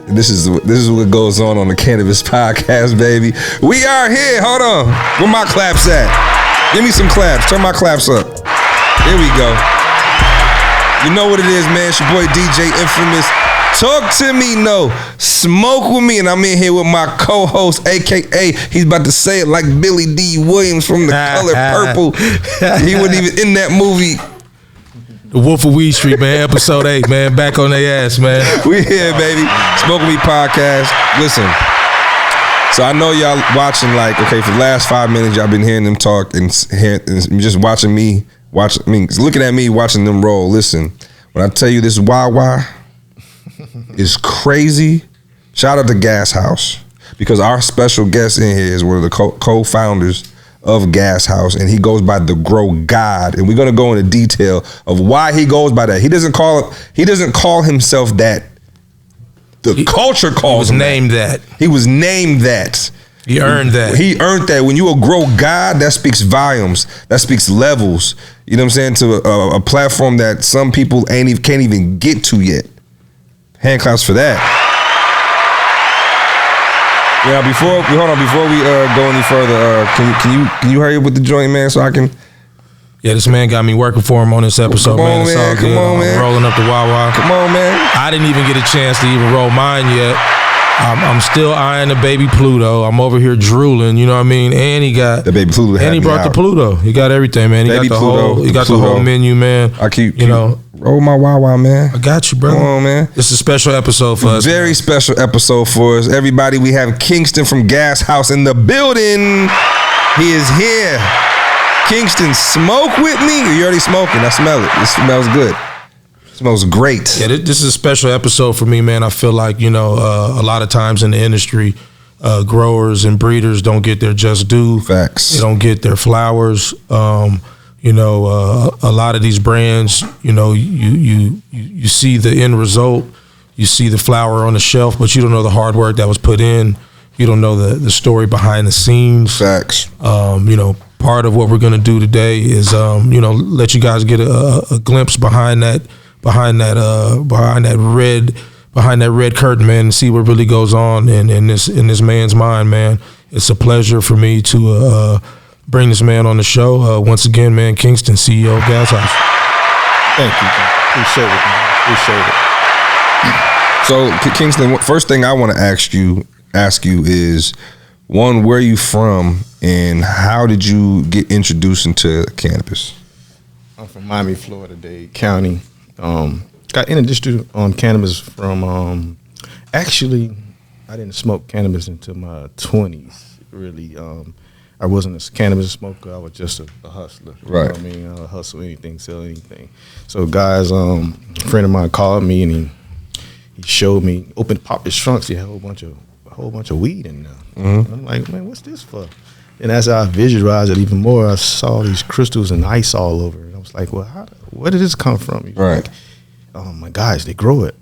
This is what goes on the Cannabis podcast, baby. We are here. Hold on. Where my claps at? Give me some claps. Turn my claps up. There we go. You know what it is, man. It's your boy DJ Infamous. Talk to me, no. Smoke with me. And I'm in here with my co-host, a.k.a. he's about to say it like Billy D. Williams from The Color Purple. He wasn't even in that movie. The Wolf of Weed Street, man. Episode 8, man. Back on their ass, man. We here, baby. Smoke with Me podcast. Listen. So I know y'all watching, like, okay, for the last 5 minutes, y'all been hearing them talk and just watching me, looking at me, watching them roll. Listen, when I tell you this Wawa is crazy, shout out to GasHouse, because our special guest in here is one of the co-founders of GasHouse, and he goes by the Grow God, and we're gonna go into detail of why he goes by that. He doesn't call himself that. The culture calls him that. He was named that. He earned that. He earned that. When you a Grow God, that speaks volumes. That speaks levels. You know what I'm saying? To a platform that some people can't even get to yet. Hand claps for that. Yeah, before we go any further, can you hurry up with the joint, man, so I can? Yeah, this man got me working for him on this episode, man. It's all good. Come on, man. Rolling up the Wawa. Come on, man. I didn't even get a chance to even roll mine yet. I'm still eyeing the baby Pluto. I'm over here drooling, you know what I mean? And he got the baby Pluto, and he brought the Pluto. He got everything, man. He got the whole menu, man. I keep roll my Wawa, man. I got you, bro. Come on, man. This is a special episode for us. Very special episode for us. Everybody, we have Kingston from GasHouse in the building. He is here. Kingston, smoke with me? You already smoking. I smell it. It smells good. It smells great. Yeah, this is a special episode for me, man. I feel like, a lot of times in the industry, growers and breeders don't get their just due. Facts. They don't get their flowers. A lot of these brands, you see the end result, you see the flower on the shelf, but you don't know the hard work that was put in. You don't know the story behind the scenes. Facts. Part of what we're gonna do today is, let you guys get a glimpse behind that red curtain, man, and see what really goes on in this man's mind, man. It's a pleasure for me to bring this man on the show. Once again, man, Kingston, CEO of GasHouse. Thank you, appreciate it, man. Appreciate it. So, Kingston, first thing I want to ask you is, one, where are you from, and how did you get introduced into cannabis? I'm from Miami, Florida, Dade County. Got introduced on cannabis from, actually, I didn't smoke cannabis until my 20s, really. I wasn't a cannabis smoker. I was just a hustler. Right. You know what I mean? Hustle anything, sell anything. So guys, a friend of mine called me and he showed me, popped his trunks. He had a whole bunch of weed in there. Mm-hmm. I'm like, man, what's this for? And as I visualized it even more, I saw these crystals and ice all over it. I was like, well, where did this come from? Right. Like, oh my gosh, they grow it.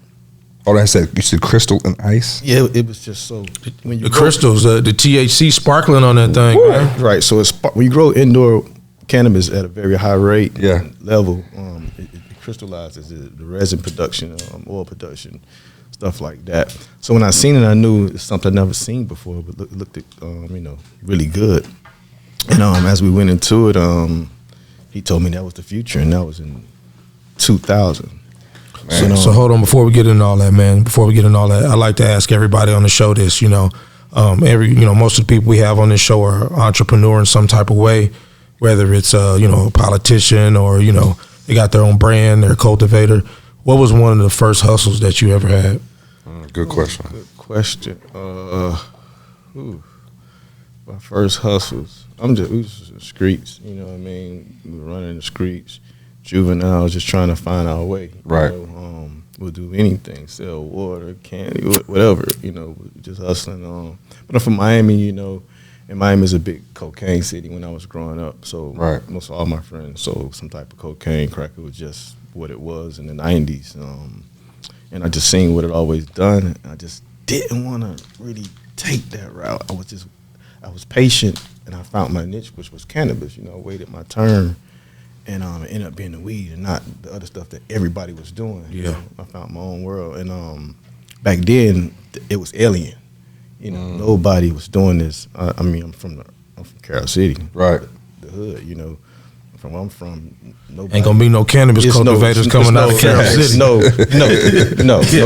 Oh, you said crystal and ice? Yeah, it was just so. When you crystals, the THC sparkling on that thing, man. Right. So when you grow indoor cannabis at a very high rate level, it crystallizes the resin production, oil production, stuff like that. So when I seen it, I knew it's something I'd never seen before, but looked really good. And as we went into it, he told me that was the future, and that was in 2000. So hold on, before we get into all that, man. I like to ask everybody on the show this. Most of the people we have on this show are entrepreneur in some type of way, whether it's a politician or they got their own brand, they're a cultivator. What was one of the first hustles that you ever had? Good question. My first hustles. We was in the streets. You know what I mean? We were running the streets. Juveniles, just trying to find our way. Right. We'll do anything, sell water, candy, whatever, just hustling. But I'm from Miami, and Miami is a big cocaine city when I was growing up. So most of all my friends sold some type of cocaine, crack. It was just what it was in the 90s. And I just seen what it always done. I just didn't want to really take that route. I was patient, and I found my niche, which was cannabis. I waited my turn. And it ended up being the weed and not the other stuff that everybody was doing. Yeah. I found my own world. And back then, it was alien. You know, nobody was doing this. I mean, I'm from Carol City, right? The hood, you know. From where I'm from, nobody. Ain't gonna be no cannabis cultivators coming out of Carol City. No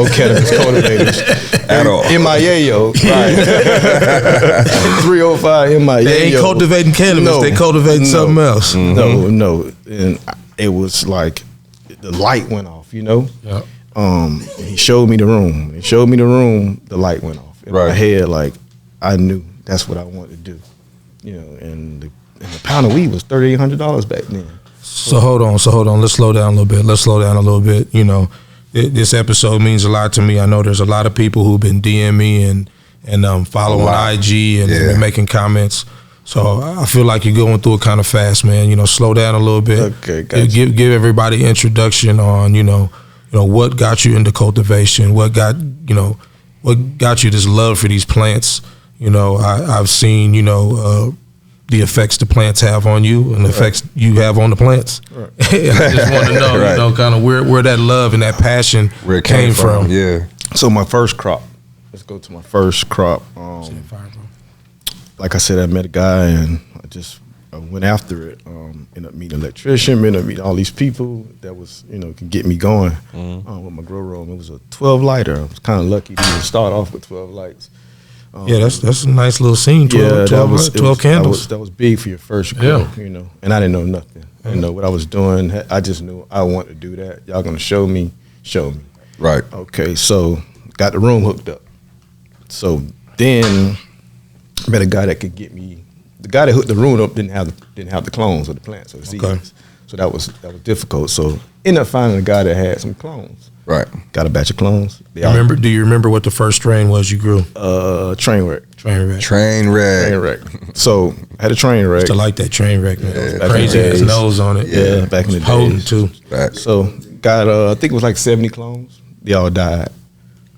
cannabis cultivators at all. MIA, yo. Right. 305 MIA. They ain't cultivating cannabis. They cultivating something else. No. And it was like the light went off, you know? Yeah. He showed me the room. The light went off. In my head, like, I knew that's what I wanted to do. You know, and the pound of weed was $3,800 back then. So hold on. Let's slow down a little bit. You know, this episode means a lot to me. I know there's a lot of people who've been DMing me and following IG and been making comments. So I feel like you're going through it kind of fast, man. You know, slow down a little bit. Okay, gotcha. Give everybody an introduction on, you know, what got you into cultivation, what got you this love for these plants. You know, I've seen, the effects the plants have on you and the effects you have on the plants. Right. I just want to know, kind of where that love and that passion where it came from. Yeah. So my first crop. Let's go to my first crop. Like I said, I met a guy and I went after it. Ended up meeting an electrician, ended up meeting all these people that was, could get me going with my grow room. It was a 12 lighter. I was kind of lucky to even start off with 12 lights. That's a nice little scene. 12 candles. That was big for your first grow, and I didn't know nothing. I didn't know what I was doing. I just knew I wanted to do that. Y'all gonna show me. Right. Okay, so got the room hooked up. So then met a guy that could get me. The guy that hooked the room up didn't have the clones of the plants or the seeds. Okay. So that was difficult. So ended up finding a guy that had some clones. Right. Got a batch of clones. Do you remember what the first strain was you grew? Train wreck. So I had a train wreck. I like that train wreck, man. Yeah, crazy ass nose on it. Yeah, back in the days. Potent too. Right. So got I think it was like 70 clones. They all died.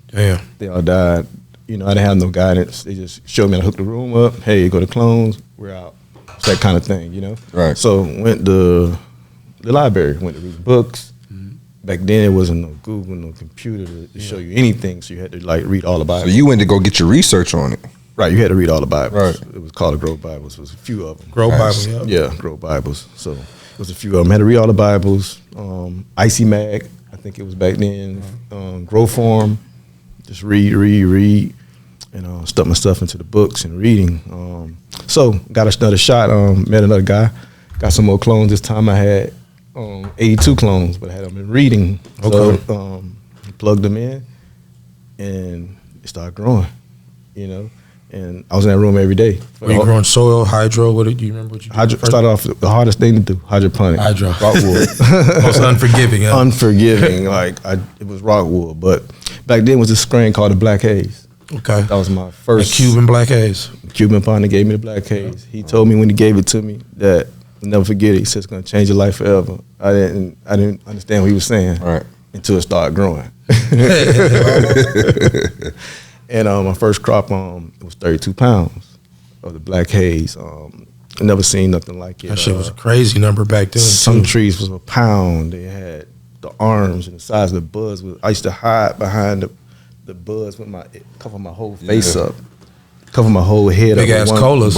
Damn. They all died. I didn't have no guidance. They just showed me how to hook the room up. Hey, go to clones. We're out. It's that kind of thing, Right. So went to the library. Went to read books. Back then, it wasn't no Google, no computer to show you anything, so you had to read all the Bibles. So you went to go get your research on it. Right, you had to read all the Bibles. Right. It was called the Grow Bibles. It was a few of them. Grow Bibles, yeah. Grow Bibles. So it was a few of them. Had to read all the Bibles. Icy Mag, I think it was back then. Grow Form. Just read, and stuck my stuff into the books and reading. So got another shot. Met another guy. Got some more clones. This time I had 82 clones, but I had them in reading. Okay. So plugged them in, and it started growing, And I was in that room every day. Were you growing soil, hydro? Do you remember what you did? Started off the hardest thing to do, hydroponic. Rockwood. Most unforgiving. Huh? Unforgiving. It was rockwood. But back then was this strain called the Black Haze. Okay. That was my first. The Cuban Black Haze. Cuban partner gave me the Black Haze. He told me when he gave it to me that, I'll never forget it. He said it's gonna change your life forever. I didn't understand what he was saying until it started growing. And my first crop it was 32 pounds of the Black Haze. I never seen nothing like it. That shit was a crazy number back then. Some trees was a pound. They had the arms and the size of the buds. I used to hide behind the buds with cover my whole face up, cover my whole head up. Big ass colas.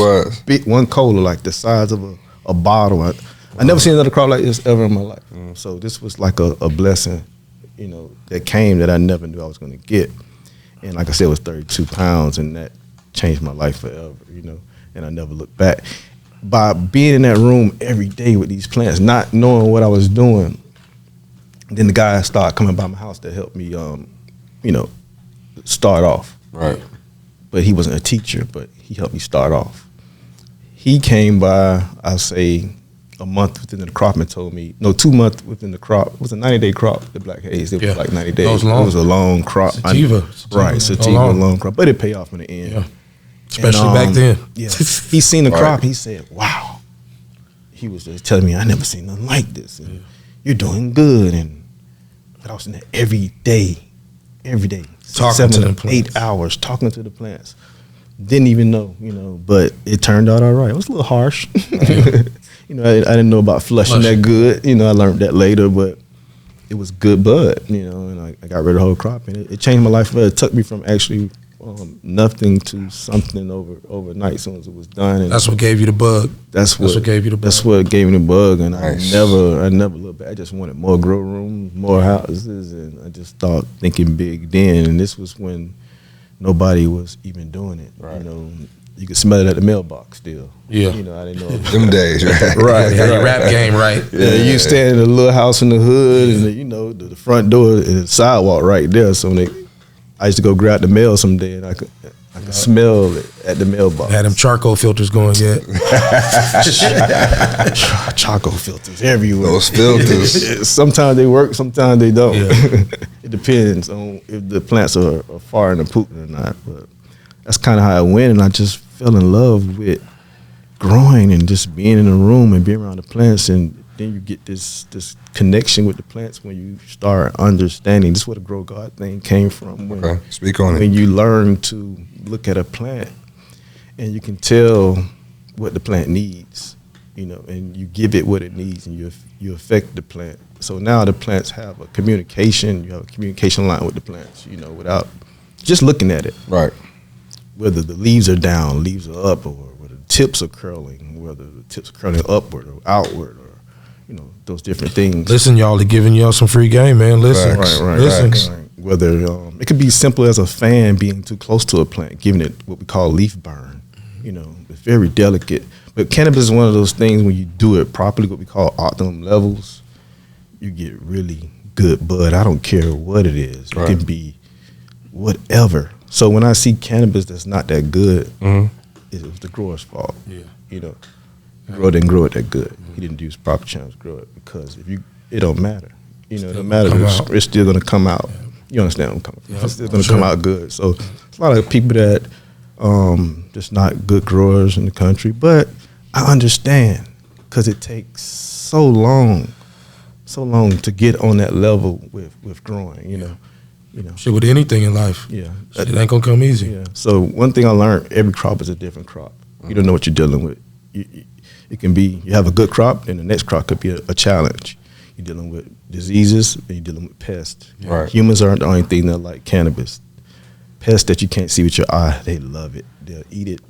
One cola like the size of a bottle. I never seen another crop like this ever in my life. So this was like a blessing, that came that I never knew I was going to get. And like I said, it was 32 pounds, and that changed my life forever, and I never looked back. By being in that room every day with these plants, not knowing what I was doing, then the guy started coming by my house to help me, start off. Right. But he wasn't a teacher, but he helped me start off. He came by, I'll say, a month within the crop and told me, 2 months within the crop. It was a 90-day crop, the Black Haze. It was like 90 days. It was a long crop. Sativa. Sativa, long crop. But it paid off in the end. Yeah. Especially back then. Yeah. He seen the crop. He said, wow. He was just telling me, I never seen nothing like this. And you're doing good. But I was in there every day. Talking to the plants. 8 hours talking to the plants. Didn't even know, but it turned out all right. It was a little harsh. I didn't know about flushing that good. I learned that later, but it was good bud, and I got rid of the whole crop, and it changed my life. It took me from actually nothing to something overnight. As soon as it was done, and that's what gave you the bug. That's what gave you the bug. That's what gave me the bug, and nice. I never looked back. I just wanted more grow rooms, more houses, and I just started thinking big then. And this was when nobody was even doing it. Right. You know, you could smell it at the mailbox still. Yeah. You know, I didn't know. Them days, right? Right. Had your rap game right. Yeah, you stand in a little house in the hood, and you know the front door and the sidewalk right there. So I used to go grab the mail someday, and I could smell it at the mailbox. Had them charcoal filters going yet? Charcoal filters everywhere. Those filters. Sometimes they work, sometimes they don't. Yeah. It depends on if the plants are far in the Putin or not. But that's kind of how it went, and I just fell in love with growing and just being in the room and being around the plants, and then you get this connection with the plants when you start understanding. This is where the Grow God thing came from. Okay, speak on it. When you learn to look at a plant and you can tell what the plant needs, you know, and you give it what it needs, and you affect the plant. So now the plants have a communication. You have a communication line with the plants, you know, without just looking at it. Right. Whether the leaves are down, leaves are up, or whether the tips are curling, whether the tips are curling upward or outward, or you know, those different things. Listen, y'all, they're giving y'all some free game, man. Listen, right. Listen. Right. Whether it could be simple as a fan being too close to a plant, giving it what we call leaf burn. You know, it's very delicate. But cannabis is one of those things when you do it properly, what we call optimum levels, you get really good bud. I don't care what it is. Right. It can be whatever. So when I see cannabis that's not that good, it was the grower's fault. Yeah. You know, the grower didn't grow it that good. He didn't use proper channels to grow it, because it don't matter. You know, it don't matter. It's still going to come out. Yeah. You understand where I'm coming from. It's still going to come out good. So there's a lot of people that just not good growers in the country, but I understand, because it takes so long to get on that level with growing, you know. Shit, with anything in life. Yeah. It ain't gonna come easy. Yeah. So one thing I learned, every crop is a different crop. You don't know what you're dealing with. It can be, you have a good crop, and the next crop could be a challenge. You're dealing with diseases, and you're dealing with pests. Right. Humans aren't the only thing that like cannabis. Pests that you can't see with your eye, they love it. They'll eat it.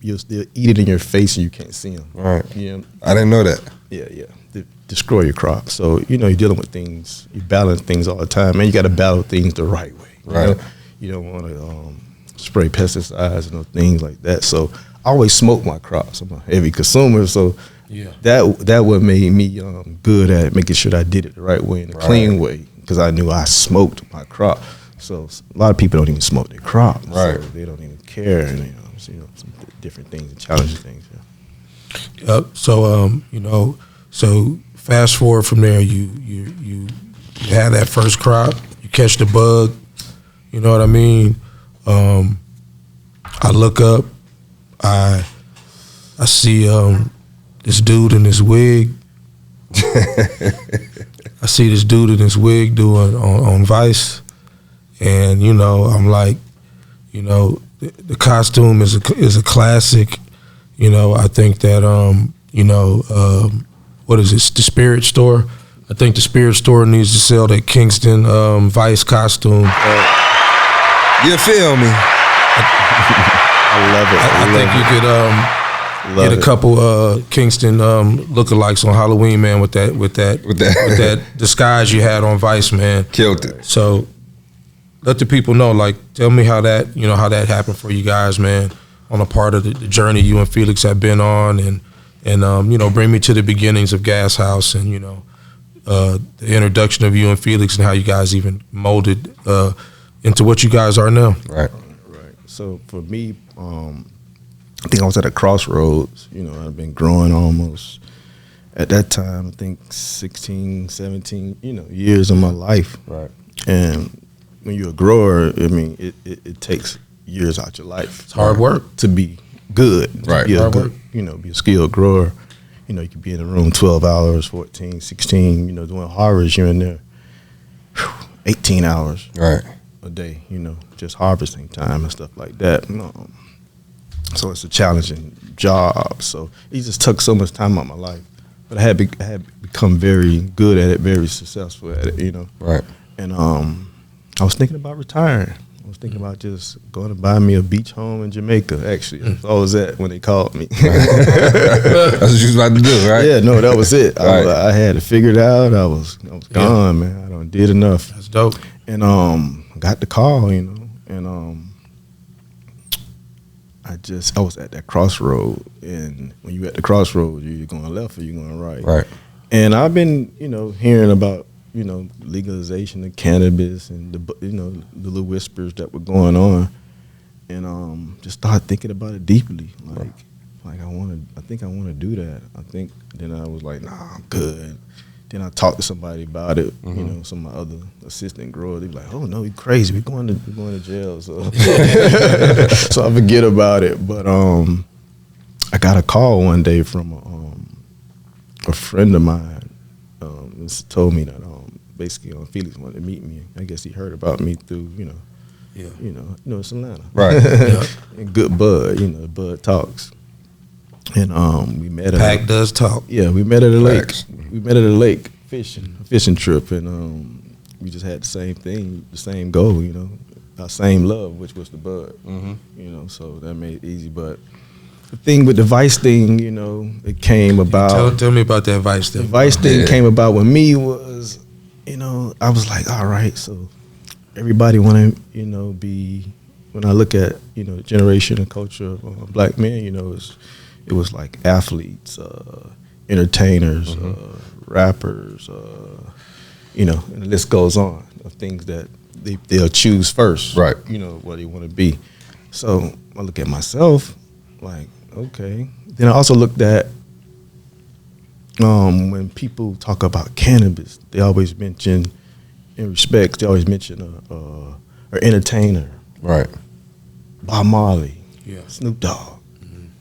They'll eat it in your face, and you can't see them. Right. You know? I didn't know that. Yeah. They destroy your crop. So, you know, you're dealing with things, you balance things all the time, and you got to battle things the right way. Right. You don't want to spray pesticides and things like that. So I always smoke my crops. I'm a heavy consumer, so that what made me good at making sure that I did it the right way, in a clean way, because I knew I smoked my crop. So a lot of people don't even smoke their crop. Right. So they don't even care, and some different things and challenging things. Yeah. Yep. So so fast forward from there, you have that first crop, you catch the bug. You know what I mean? I look up, I see this dude in his wig. I see this dude in his wig doing on Vice, and I'm like, the costume is a classic. I think that what is it? The Spirit Store. I think the Spirit Store needs to sell that Kingston Vice costume. You feel me? I love it. I think you could get a couple Kingston lookalikes on Halloween, man, with that disguise you had on Vice, man. Killed it. So let the people know, like, tell me how that happened for you guys, man, on a part of the journey you and Felix have been on, and bring me to the beginnings of GasHouse, and the introduction of you and Felix, and how you guys even molded into what you guys are now. Right. So for me, I think I was at a crossroads. I've been growing almost, at that time, I think 16, 17, years of my life. Right. And when you're a grower, I mean, it takes years out your life. It's hard work to be good. Right. Be be a skilled grower. You could be in the room 12 hours, 14, 16, doing harvest here and there. 18 hours. Right. A day, just harvesting time and stuff like that. So it's a challenging job. So it just took so much time out of my life. But I had become very good at it, very successful at it, Right. And I was thinking about retiring. I was thinking about just going to buy me a beach home in Jamaica, actually. That's all I was at when they called me. That's what you was about to do, right? Yeah, no, that was it. Right. I had it figured out. I was gone, man. I done did enough. That's dope. And got the call, you know, and I was at that crossroad, and when you at the crossroad, you're going left or you're going right. Right. And I've been, you know, hearing about, you know, legalization of cannabis and the little whispers that were going on, and just started thinking about it deeply. Like I think I want to do that. Then I was like, nah, I'm good. Then I talked to somebody about it. You know, some of my other assistant growers. They were like, "Oh no, you crazy? We're going to jail." So, so I forget about it. But I got a call one day from a friend of mine. Told me that basically Felix wanted to meet me. I guess he heard about me through it's Atlanta, Right? And good bud, bud talks. And we met at Pac does talk. Yeah, we met at a lake. Facts. We met at a lake fishing trip, and we just had the same thing, the same goal, our same love, which was the bud. So that made it easy. But the thing with the Vice thing, it came about. Tell me about that Vice thing. The Vice thing came about when me was, I was like, all right, so everybody want to, be. When I look at the generation and culture of black men, it was like athletes, entertainers, rappers, and the list goes on of things that they'll choose first, right? What they want to be. So I look at myself, like, okay. Then I also looked at when people talk about cannabis, they always mention, in respects, they always mention an entertainer, right? Bob Marley, Snoop Dogg.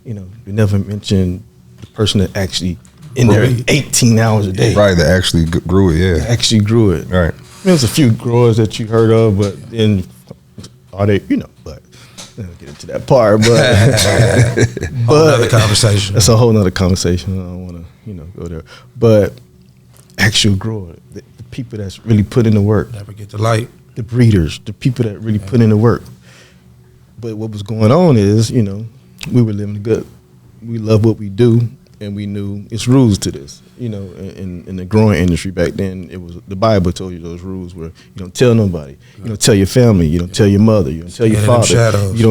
They never mention the person that actually in there 18 hours a day. Right, that actually grew it, yeah. Actually grew it. Right. There's a few growers that you heard of, but then are they, but I don't get into that part, but Whole nother conversation. That's a whole nother conversation. I don't want to, go there. But actual grower, the people that's really put in the work. Never get the light. The breeders, the people that really put in the work. But what was going on is, we were living good. We love what we do, and we knew it's rules to this. In the growing industry back then, it was the Bible told you those rules were: you don't tell nobody, you don't tell your family, you don't tell your mother, you don't tell your father, you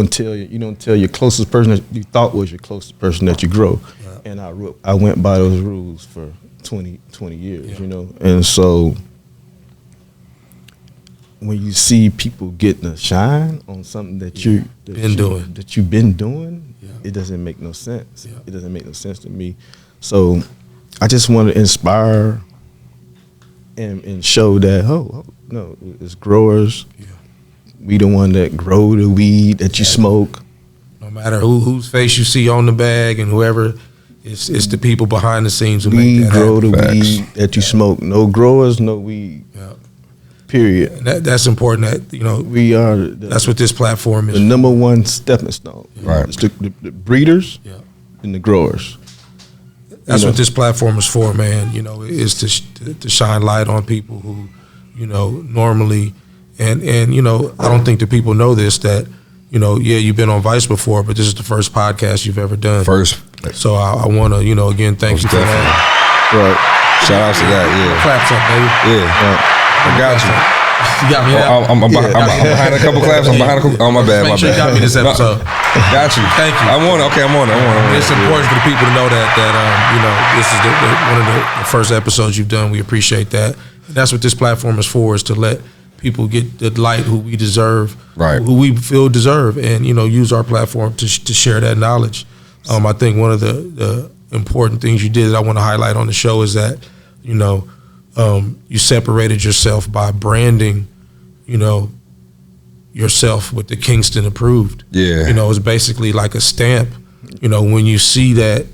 don't tell your closest person that you thought was your closest person that you grow. And I went by those rules for 20 years, and so when you see people getting a shine on something that you've been doing, it doesn't make no sense. It doesn't make no sense to me. So I just want to inspire and show that, no, it's growers. We the one that grow the weed that you smoke. No matter whose face you see on the bag and whoever, it's the people behind the scenes who make that grow happen. the weed that you smoke. No growers, no weed. Period. And that's important. That we are. That's what this platform is. The number one stepping stone. Right. It's the breeders and the growers. That's what this platform is for, man. Is to shine light on people who, normally, and I don't think the people know this, that you've been on Vice before, but this is the first podcast you've ever done. First. So I want to again thank you for that. Right. Shout out to that. Yeah. Claps up, baby. Yeah. I got you. You got me. I'm behind a couple claps. I'm behind a couple. Oh, my bad. Make sure you got me this episode. Got you. Thank you. I'm on it. Okay, I'm on it. It's important for the people to know that this is one of the first episodes you've done. We appreciate that. And that's what this platform is for, is to let people get the light who we deserve, right? Who we feel deserve, and use our platform to share that knowledge. I think one of the important things you did that I want to highlight on the show is that you separated yourself by branding, yourself with the Kingston approved. Yeah. It's basically like a stamp. When you see that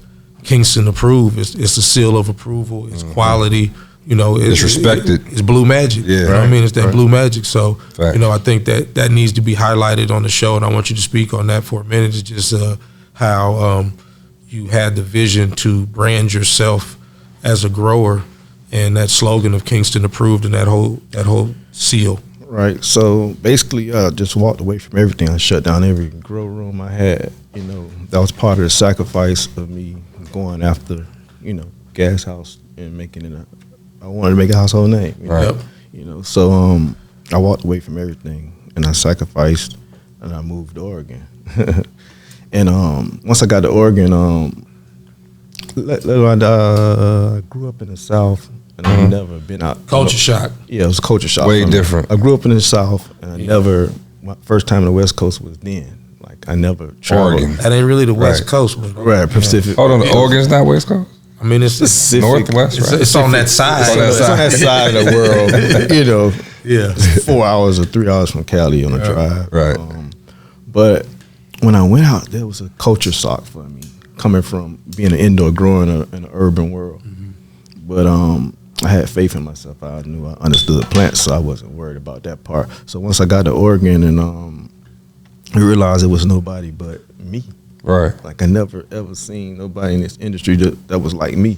Kingston approved, it's a seal of approval. It's quality. It's respected. It's blue magic. Yeah. Right. I mean, it's that blue magic. So, Fact. I think that needs to be highlighted on the show, and I want you to speak on that for a minute. It's just how you had the vision to brand yourself as a grower, and that slogan of Kingston approved, and that whole seal. Right. So basically, I just walked away from everything. I shut down every grow room I had. You know, that was part of the sacrifice of me going after, you know, GasHouse and making it. I wanted to make a household name. Right. You know, so I walked away from everything and I sacrificed and I moved to Oregon. And once I got to Oregon, I grew up in the South. And I've never been out. Culture shock. Yeah, it was a culture shock. Way different. I grew up in the South, and I never. My first time in the West Coast was then. Like I never traveled. Oregon. That ain't really the West Right. Coast, bro. Right, Pacific. Hold on, Oregon's not West Coast? I mean, it's Pacific. Northwest, right? It's on that side. It's on that It's on that side of the world. You know, Yeah. it's 4 hours or 3 hours from Cali on a drive. Right. But when I went out, there was a culture shock for me, coming from being an indoor grower in an urban world. But I had faith in myself. I knew I understood plants, so I wasn't worried about that part. So once I got to Oregon and I realized it was nobody but me. Right. Like I never ever seen nobody in this industry that was like me.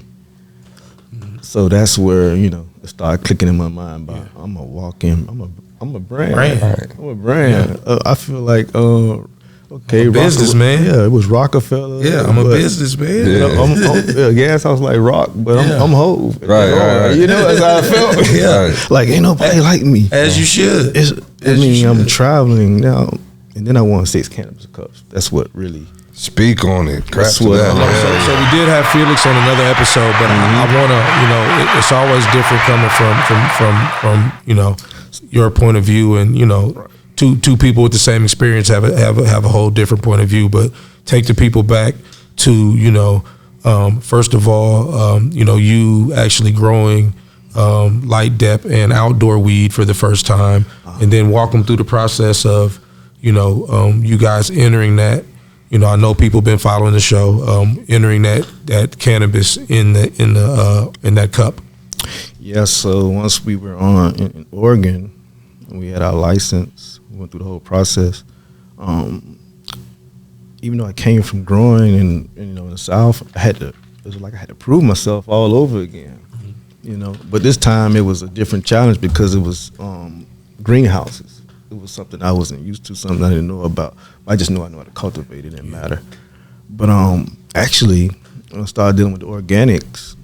So that's where, you know, it started clicking in my mind about I'm a walk-in, I'm a brand. Right. I'm a brand. I feel like okay, business man. Yeah, it was Rockefeller. Yeah, I'm a businessman. You know, I'm Gas House like Rock, but I'm Hove. Right. You know, that's how I felt. Yeah. Like ain't nobody like me. As you should. I'm traveling now, and then I won 6 cannabis cups. That's what really. Speak on it. Crap That's to what that. So we did have Felix on another episode, but I want to, you know, it's always different coming from you know, your point of view, and you know, two people with the same experience have a whole different point of view. But take the people back to, you know, first of all, you know, you actually growing light dep and outdoor weed for the first time, and then walk them through the process of, you know, you guys entering that. You know, I know people been following the show, entering that cannabis in that cup. Yeah, so once we were in Oregon, we had our license, we went through the whole process. Even though I came from growing in the South, it was like I had to prove myself all over again. You know, but this time it was a different challenge because it was greenhouses. It was something I wasn't used to, something I didn't know about. I just knew I know how to cultivate. It didn't matter. But actually, when I started dealing with the organics,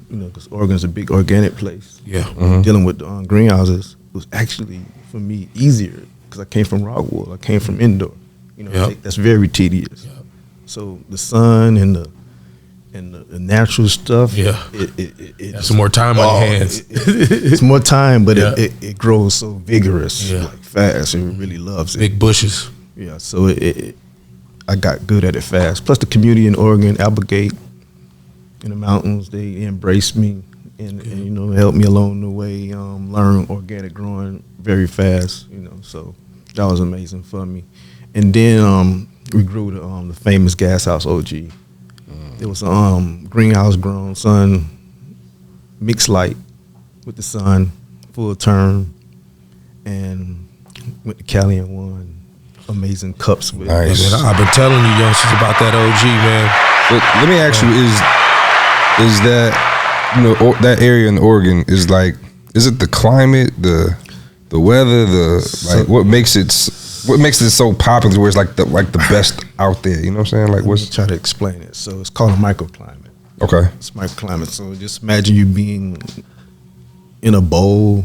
you know, because Oregon's a big organic place. Yeah. Dealing with greenhouses was actually, for me, easier because I came from Rockwood. I came from indoor. You know, that's very tedious. Yep. So the sun and the natural stuff. Yeah, it's some more time on your hands. It's more time, but it grows so vigorous, like fast. It really loves it. Big bushes. Yeah, so I got good at it fast. Plus the community in Oregon, Applegate, in the mountains, they embraced me and you know, helped me along the way. Learn organic growing very fast. You know, so that was amazing for me. And then we grew the famous GasHouse OG. It was greenhouse grown, sun, mixed light with the sun, full term, and went to Cali and won amazing cups with. Nice. I've been telling you youngsters about that OG, man. But let me ask you: is that, you know, that area in Oregon is like? Is it the climate, the weather, what makes it so popular? Where it's like the best out there? You know what I'm saying? Like, Let me try to explain it. So it's called a microclimate. Okay. It's microclimate. So just imagine you being in a bowl.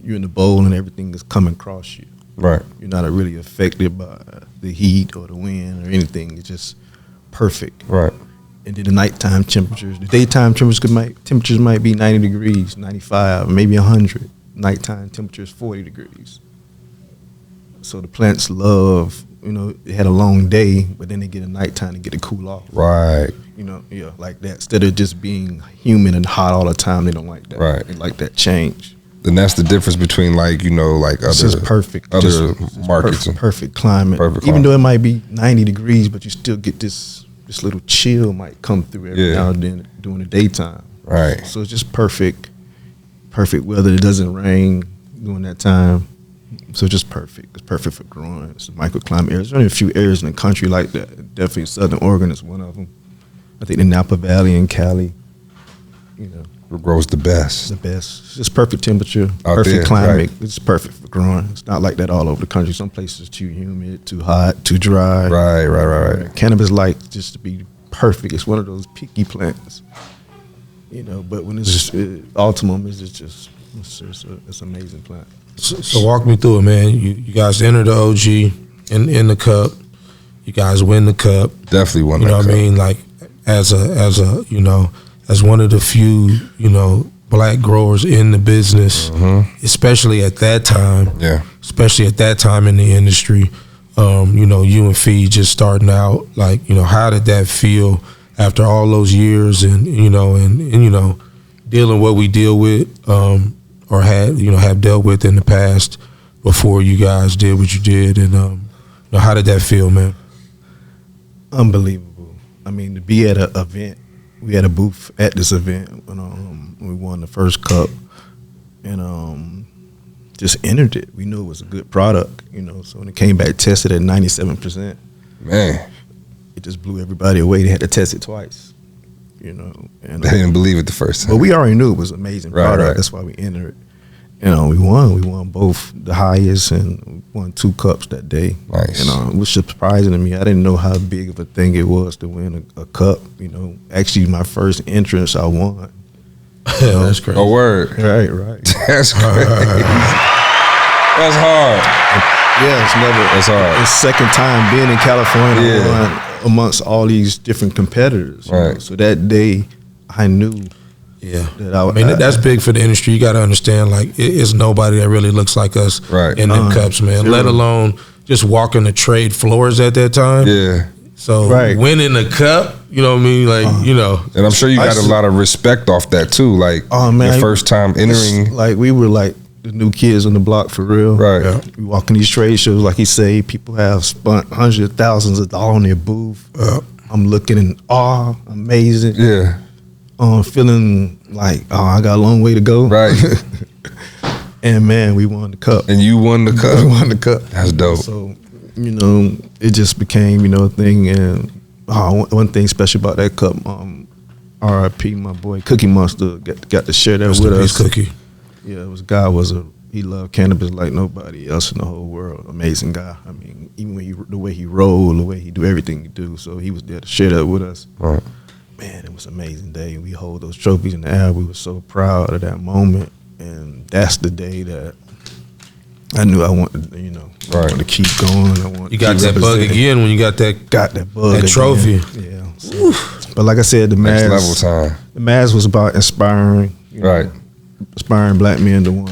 You're in the bowl and everything is coming across you. Right. You're not really affected by the heat or the wind or anything. It's just perfect. Right. And then the nighttime temperatures, the daytime temperatures might be 90 degrees, 95, maybe 100. Nighttime temperatures 40 degrees. So the plants love, you know, they had a long day, but then they get a nighttime to get it cool off. Right. You know, like that. Instead of just being humid and hot all the time, they don't like that. Right. They like that change. Then that's the difference between, like, you know, like This other is perfect. other markets. Perfect climate. Even though it might be 90 degrees, but you still get this little chill might come through every now and then during the daytime. Right. So it's just perfect weather. It doesn't rain during that time. So it's just perfect. It's perfect for growing. It's a microclimate area. There's only a few areas in the country like that. Definitely Southern Oregon is one of them. I think the Napa Valley in Cali, you know. grows the best. The best. It's just perfect temperature, Out perfect there, climate. right. It's perfect for growing. It's not like that all over the country. Some places too humid, too hot, too dry. Right. Cannabis like just to be perfect. It's one of those picky plants, you know. But when it's ultimum, it's just it's an amazing plant. So walk me through it, man. You guys enter the OG in the cup. You guys win the cup. Definitely won You that know what cup. I mean? Like as a you know, as one of the few, you know, black growers in the business, especially at that time. Yeah. Especially at that time in the industry. You know, you and Fee just starting out. Like, you know, how did that feel after all those years and you know dealing what we deal with or have dealt with in the past before you guys did what you did, and you know, how did that feel, man? Unbelievable. I mean, to be at an event, we had a booth at this event when we won the first cup, and just entered it. We knew it was a good product, you know. So when it came back tested at 97%, Man, it just blew everybody away. They had to test it twice, you know. And they didn't believe it the first time. but we already knew it was an amazing product. Right. That's why we entered it. You know, we won both the highest and won 2 cups that day. Nice. And which was surprising to me. I didn't know how big of a thing it was to win a cup. You know, actually my first entrance I won. That's crazy. Oh, word. Right. That's crazy. That's hard. Yeah, it's never. That's hard. It's second time being in California. Yeah. I won amongst all these different competitors. you Right. know. So that day, I knew. Yeah, That I mean that's big for the industry. You got to understand, like it's nobody that really looks like us Right. in them cups, man. Zero. Let alone just walking the trade floors at that time. Yeah. So Right. winning the cup, you know what I mean? Like you know, And I'm sure you got a lot of respect off that too. Like Oh, man. your first time entering. It's like we were like the new kids on the block for real. Right. Yeah. We walk in these trade shows, like he say, people have spent hundreds of thousands of dollars on their booth. I'm looking in awe, amazing. Yeah. Feeling like, I got a long way to go. Right. And man, we won the cup. And you won the We cup. won the cup. That's dope. So, you know, it just became, you know, a thing. And one thing special about that cup, R.I.P. my boy Cookie Monster got to share that Rest with in us. peace, Cookie. Yeah, it was he loved cannabis like nobody else in the whole world. Amazing guy. I mean, even when the way he rolled, the way he do everything he do. So he was there to share that with us. Right. Man, it was an amazing day. We hold those trophies in the air. We were so proud of that moment. And that's the day that I knew I wanted, you know, I wanted to keep going. I wanted You got to keep that bug representing. again when you got that Got bug. that trophy. Yeah. So, but like I said, the Next mask, level time. the mask was about inspiring. You know, Right. inspiring black men to want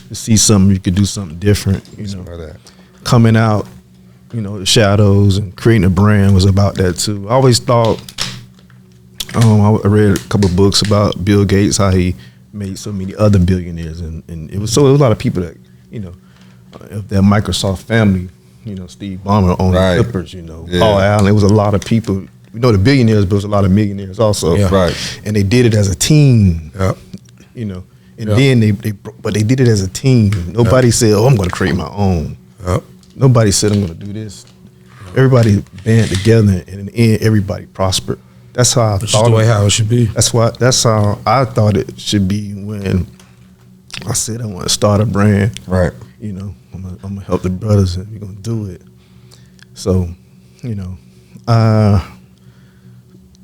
to see something, you could do something different, you know. About that. Coming out, you know, the shadows and creating a brand was about that too. I always thought, I read a couple of books about Bill Gates, how he made so many other billionaires, and it was a lot of people that, you know, of that Microsoft family, you know, Steve Ballmer owned Right. the Clippers, you know, Yeah. Paul Allen. It was a lot of people. We know the billionaires, but it was a lot of millionaires also. Yeah. Right. And they did it as a team. Yeah. You know, and Yeah. then they did it as a team. Nobody said, "Oh, I'm going to create my own." Yep. Nobody said, "I'm going to do this." Everybody band together, and in the end, everybody prospered. That's how I Which is thought. the way how it should be. That's how I thought it should be when I said I want to start a brand. Right. You know, I'm gonna help the brothers, and we're gonna do it. So, you know,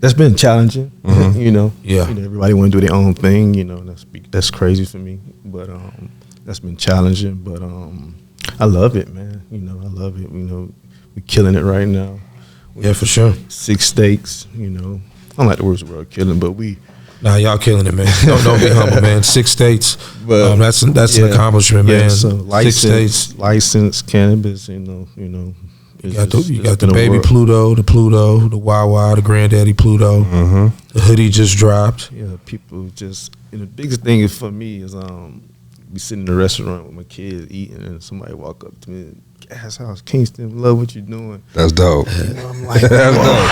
that's been challenging. You know, Yeah. You know, everybody want to do their own thing. You know, that's crazy for me. But that's been challenging. But I love it, man. You know, I love it. You know, we're killing it right now. Yeah, for sure. 6 states. You know, I don't like the word killing, but we. Nah, y'all killing it, man. Don't be humble, man. 6 states. But That's an accomplishment, man. So 6 states. licensed cannabis. You know. You got the baby Pluto, the Wawa, the granddaddy Pluto. The hoodie just dropped. Yeah, people just. And the biggest thing is for me is be sitting in a restaurant with my kids eating, and somebody walk up to me, GasHouse, Kingston, love what you're doing. That's dope. And I'm like, That's dope.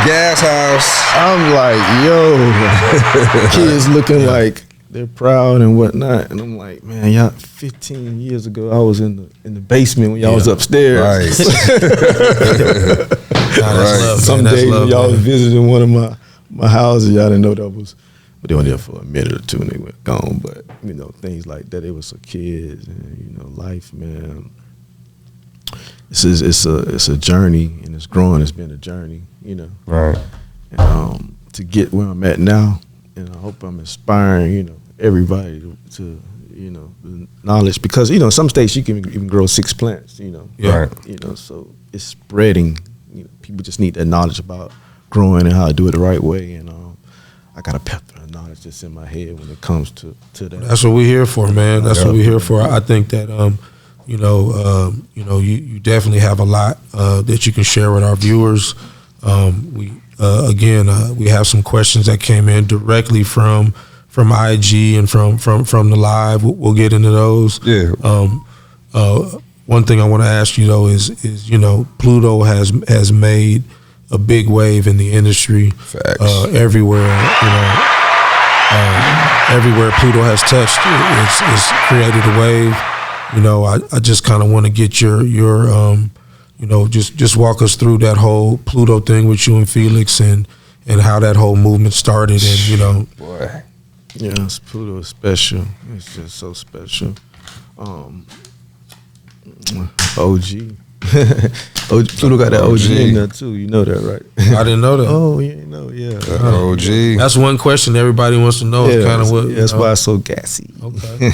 GasHouse. I'm like, yo, kids looking like they're proud and whatnot, and I'm like, man, y'all. 15 years ago, I was in the basement when y'all was upstairs. Right. Nah, that's love, man. Some That's days love, when y'all man. was visiting one of my houses, y'all didn't know that was but they were there for a minute or two and they went gone. But you know, things like that. It was for kids and you know, life, man. It's a journey and it's growing. It's been a journey, you know. Right. And, to get where I'm at now, and I hope I'm inspiring, you know, everybody to you know, the knowledge, because you know, some states you can even grow 6 plants, you know. Yeah. Right. You know, so it's spreading. You know, people just need that knowledge about growing and how to do it the right way, and I got a plethora of knowledge that's in my head when it comes to that. That's what we're here for, man. That's what we're here for. I think that you definitely have a lot that you can share with our viewers. We have some questions that came in directly from IG and from the live. We'll get into those. Yeah. One thing I want to ask you though is you know, Pluto has made a big wave in the industry. Facts. Everywhere, you know, everywhere Pluto has touched, it's created a wave. You know, I just kind of want to get your you know, just walk us through that whole Pluto thing with you and Felix and how that whole movement started, and you know. Boy. Yes, Pluto is special. It's just so special. OG. Pluto got that OG in there too. You know that, right? I didn't know that. Oh, yeah, no, yeah. OG. That's one question everybody wants to know. Yeah, kind of what. That's why it's so gassy. Okay.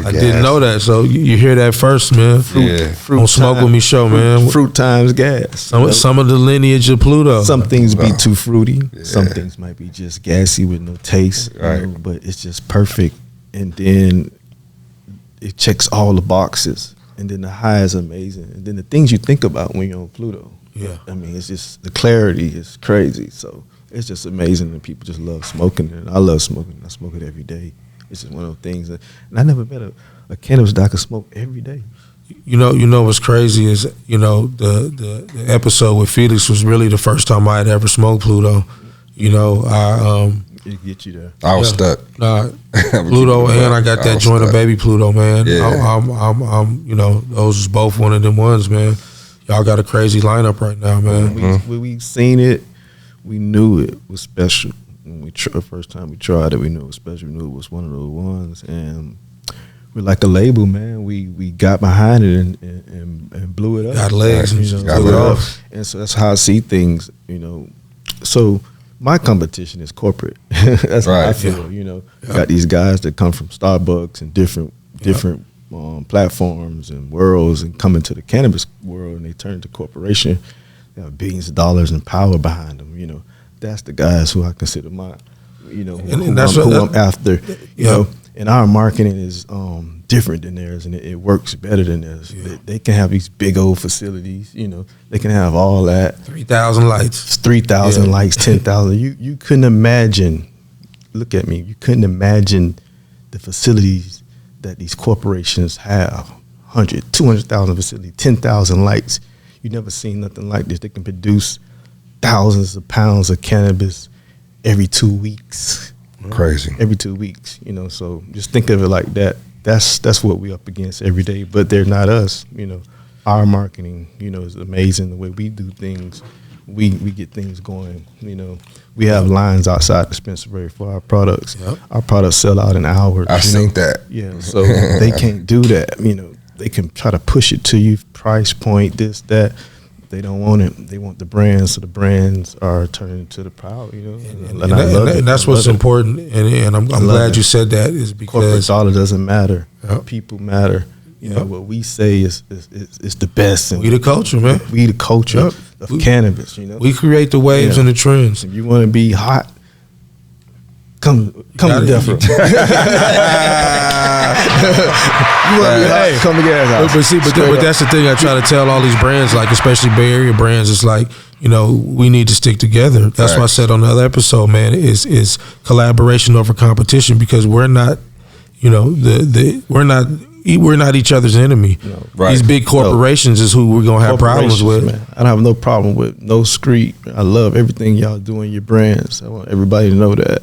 I didn't know that. So you hear that first, man. Fruit On Smoke With Me show, man. Fruit times gas. Some of the lineage of Pluto. Some things be too fruity. Yeah. Some things might be just gassy with no taste. Right. You know, but it's just perfect. And then it checks all the boxes. And then the high is amazing. And then the things you think about when you're on Pluto. Yeah. I mean, it's just, the clarity is crazy. So it's just amazing that people just love smoking. And I love smoking. I smoke it every day. It's just one of those things. And I never met a cannabis that I could smoke every day. You know what's crazy is, you know, the episode with Felix was really the first time I had ever smoked Pluto. You know, It get you there. I was stuck. Pluto, and I got that joint of baby Pluto, man. Yeah. I'm you know, those is both one of them ones, man. Y'all got a crazy lineup right now, man. When we seen it, we knew it was special. When the first time we tried it, we knew it was special. We knew it was one of those ones, and we're like a label, man. We got behind it and blew it up. Got legs, you know, blew it up. And so that's how I see things, you know. So my competition is corporate. That's how I feel, you know. Yeah. Got these guys that come from Starbucks and different platforms and worlds and come into the cannabis world, and they turn into corporation. They have billions of dollars and power behind them, you know. That's the guys who I consider my, you know, who I'm after, you know. And our marketing is different than theirs, and it works better than theirs. Yeah. They can have these big old facilities, you know. They can have all that. 3,000 lights. 3,000 lights, 10,000. You couldn't imagine, look at me, you couldn't imagine the facilities that these corporations have. 100, 200,000 facilities, 10,000 lights. You never seen nothing like this. They can produce thousands of pounds of cannabis every 2 weeks. Crazy. Every 2 weeks, you know. So just think of it like that. That's what we up against every day. But they're not us, you know. Our marketing, you know, is amazing. The way we do things, we get things going. You know, we have lines outside the dispensary for our products. Yep. Our products sell out in hours. I've seen that. Yeah, so they can't do that. You know, they can try to push it to you, price point, this, that. They don't want it. They want the brands, so the brands are turning to the proud, you know. And that's what's important. And I'm glad you said that, is because corporate dollar doesn't matter. Yep. People matter. You know, what we say is the best. And we the culture, man. We the culture of cannabis, you know. We create the waves and the trends. If you want to be hot, come to Death Row. Come to GasHouse. But that's the thing I try to tell all these brands, like especially Bay Area brands. It's like, you know, we need to stick together. That's why I said on the other episode, man, is collaboration over competition, because we're not, you know, we're not each other's enemy. No. Right. These big corporations is who we're gonna have problems with. Man, I don't have no problem with no street. I love everything y'all do in your brands. I want everybody to know that.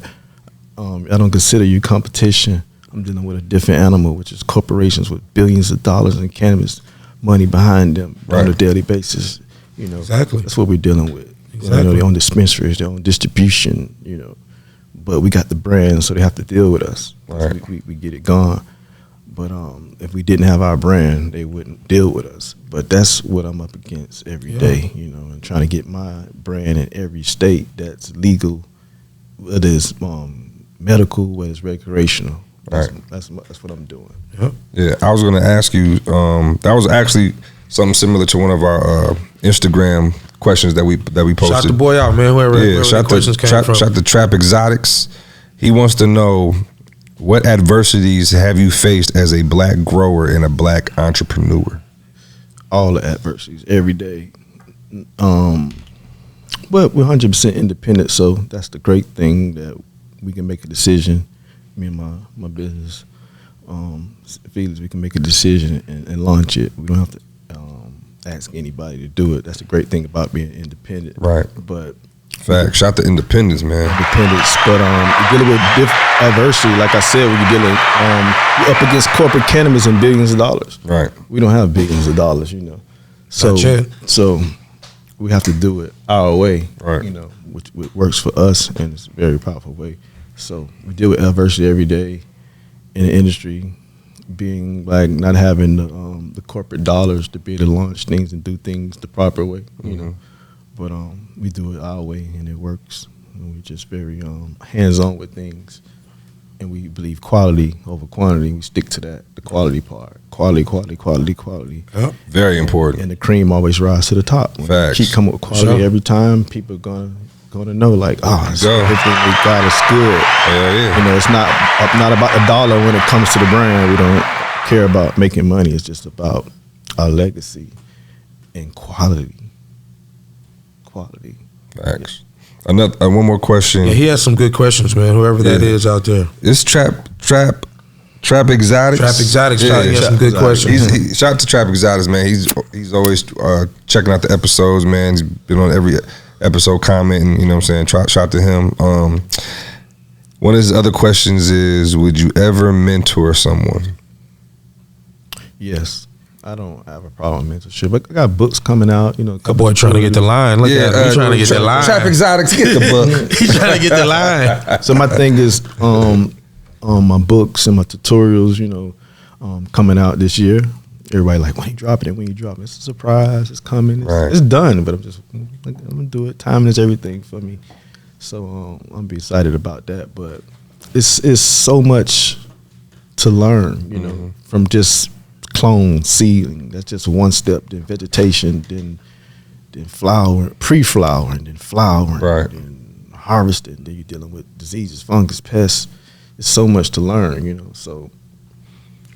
I don't consider you competition. I'm dealing with a different animal, which is corporations with billions of dollars in cannabis money behind them on a daily basis. You know, exactly. That's what we're dealing with. Exactly. You know, they own dispensaries, they own distribution. You know, but we got the brand, so they have to deal with us. Right. We get it gone. But if we didn't have our brand, they wouldn't deal with us. But that's what I'm up against every day, you know, and trying to get my brand in every state that's legal, whether it's medical, whether it's recreational. That's what I'm doing. Yep. Yeah, I was going to ask you. That was actually something similar to one of our Instagram questions that we posted. Shout the boy out, man. Whoever the questions came from. Shout to Trap Exotics. He wants to know, what adversities have you faced as a black grower and a black entrepreneur? All the adversities every day. But we're 100% independent, so that's the great thing, that we can make a decision. Me and my business, Felix, we can make a decision and launch it. We don't have to ask anybody to do it. That's the great thing about being independent. Right. But fact, shout to independence, man. Independence, but you're dealing with adversity. Like I said, when you're up against corporate cannabis and billions of dollars. Right. We don't have billions of dollars, you know. So we have to do it our way, right? You know, which works for us, and it's a very powerful way. So we deal with adversity every day in the industry, being like not having the corporate dollars to be able to launch things and do things the proper way, you know. But we do it our way, and it works. And we're just very hands-on with things, and we believe quality over quantity. We stick to that, the quality part. Quality. Yep. Very important. And the cream always rises to the top. When Facts. Keep coming with quality every time. People are gonna know, like, everything we got is good. Hell yeah. You know, it's not about the dollar when it comes to the brand. We don't care about making money. It's just about our legacy and quality. Facts. Another one more question. Yeah, he has some good questions, man. Whoever that is out there. It's Trap Exotics. Trap Exotics. Yeah, he has some good questions. Shout out to Trap Exotics, man. He's always checking out the episodes, man. He's been on every episode commenting, you know what I'm saying? Shout out to him. One of his other questions is, would you ever mentor someone? Yes. I don't have a problem with mentorship. But I got books coming out, you know. That boy trying to get the line. Look at him. He's trying to get the line. Trap Exotics, get the book. He's trying to get the line. So my thing is, my books and my tutorials, you know, coming out this year. Everybody like, when you dropping it? It's a surprise. It's coming. It's done. But I'm gonna do it. Timing is everything for me. So I'm be excited about that. But it's so much to learn, you know, from just clone seeding. That's just one step. Then vegetation. Then flower, pre-flowering, then flowering, right? Then harvesting. Then you're dealing with diseases, fungus, pests. It's so much to learn, you know. So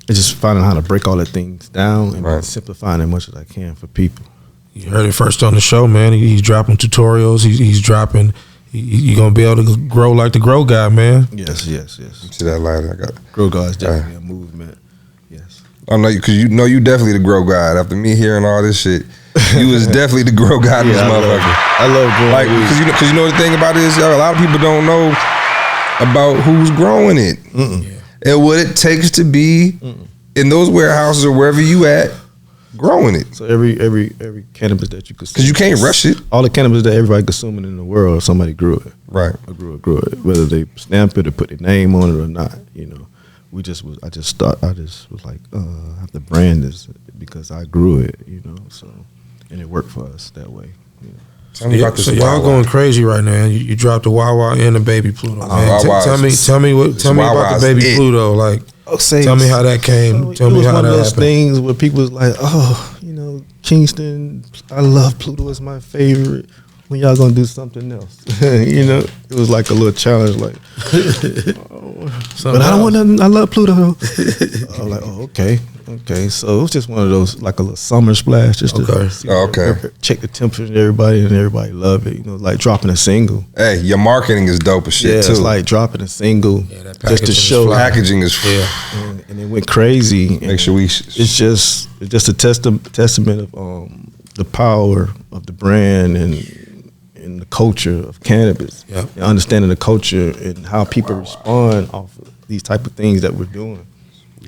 it's just finding how to break all the things down and simplifying as much as I can for people. You heard it first on the show, man. He's dropping tutorials. He's dropping. You're gonna be able to grow like the Grow Guy, man. Yes. See that light I got? Grow Guy is definitely a movement. Yes. I know you, because you know you definitely the Grow Guy. After me hearing all this shit, you was definitely the Grow Guy. This motherfucker. I love growing. Like, because you know the thing about it is, a lot of people don't know about who's growing it and what it takes to be in those warehouses or wherever you at growing it. So every cannabis that you consume, because you can't rush it. All the cannabis that everybody consuming in the world, somebody grew it. Right. Or grew it, whether they stamp it or put their name on it or not. You know, I just was like, I have to brand this because I grew it. You know, so and it worked for us that way. You know. Tell me about this. So y'all going crazy right now. You dropped the Wawa and the baby Pluto. Man. Tell me about the baby Pluto. Like, tell me how that came. Tell me how that happened. It was one of those things where people was like, oh, you know, Kingston, I love Pluto, is my favorite. When y'all gonna do something else? You know, it was like a little challenge. Like, but I don't want nothing. I love Pluto. I was like, oh, okay. So it was just one of those, like a little summer splash, just to check the temperature and everybody love it. You know, like dropping a single. Hey, your marketing is dope as shit too. It's like dropping a single just to show. Packaging is and it went crazy. Make sure we. It's just a testament of the power of the brand and the culture of cannabis. Yeah. And understanding the culture and how people respond off of these type of things that we're doing.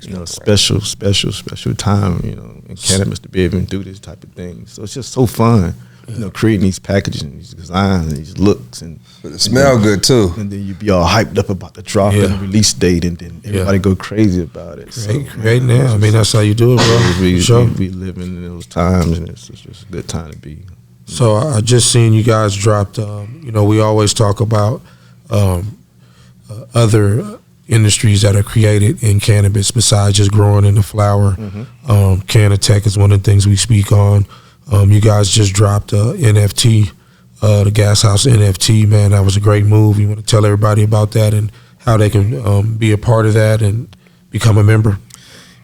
You know, special time, you know, in cannabis to be able to do this type of thing. So it's just so fun. you know, creating these packages and these designs and these looks, and but it smell good too. And then you be all hyped up about the drop and the release date, and then everybody go crazy about it. Great now. I mean, that's how you do it, bro. We living in those times, and it's just a good time to be. So I just seen you guys dropped. You know, we always talk about other industries that are created in cannabis besides just growing in the flower. Canatech is one of the things we speak on. You guys just dropped NFT, the GasHouse NFT, man. That was a great move. You want to tell everybody about that and how they can be a part of that and become a member?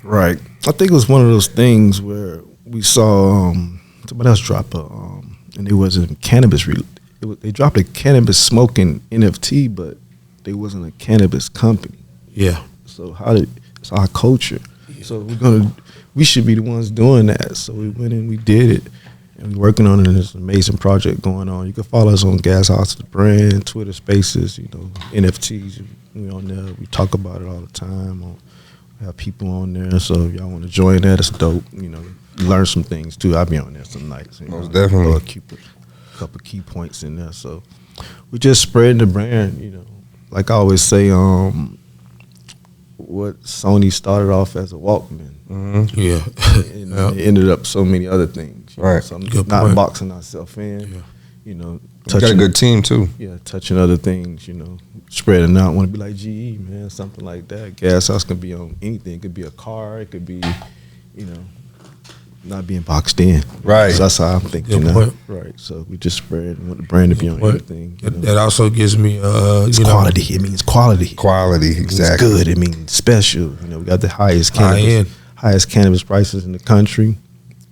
Right. I think it was one of those things where we saw somebody else drop and it wasn't cannabis. They dropped a cannabis smoking NFT, but they wasn't a cannabis company. Yeah. So it's our culture. Yeah. So we should be the ones doing that. So we went and we did it, and we're working on it. And it's an amazing project going on. You can follow us on GasHouse, the brand, Twitter Spaces, you know, NFTs. We on there. We talk about it all the time. We have people on there. So if y'all want to join that, it's dope. You know, learn some things too. I'll be on there some nights. Most definitely. Keep a couple key points in there. So we just spreading the brand. You know, like I always say, what Sony started off as a Walkman. And it ended up so many other things. Right. Know, so not boxing ourselves in. Yeah. You know, you got a good team too. Yeah, touching other things. You know, spreading out. Want to be like GE, man, something like that. GasHouse can be on anything. It could be a car. It could be, you know, not being boxed in. Right. So that's how I'm thinking now. Right. So we just spread and want the brand to be on everything. That also gives me it's quality. It means quality. Quality, exactly. It's good. It means special. You know, we got the highest cannabis prices in the country.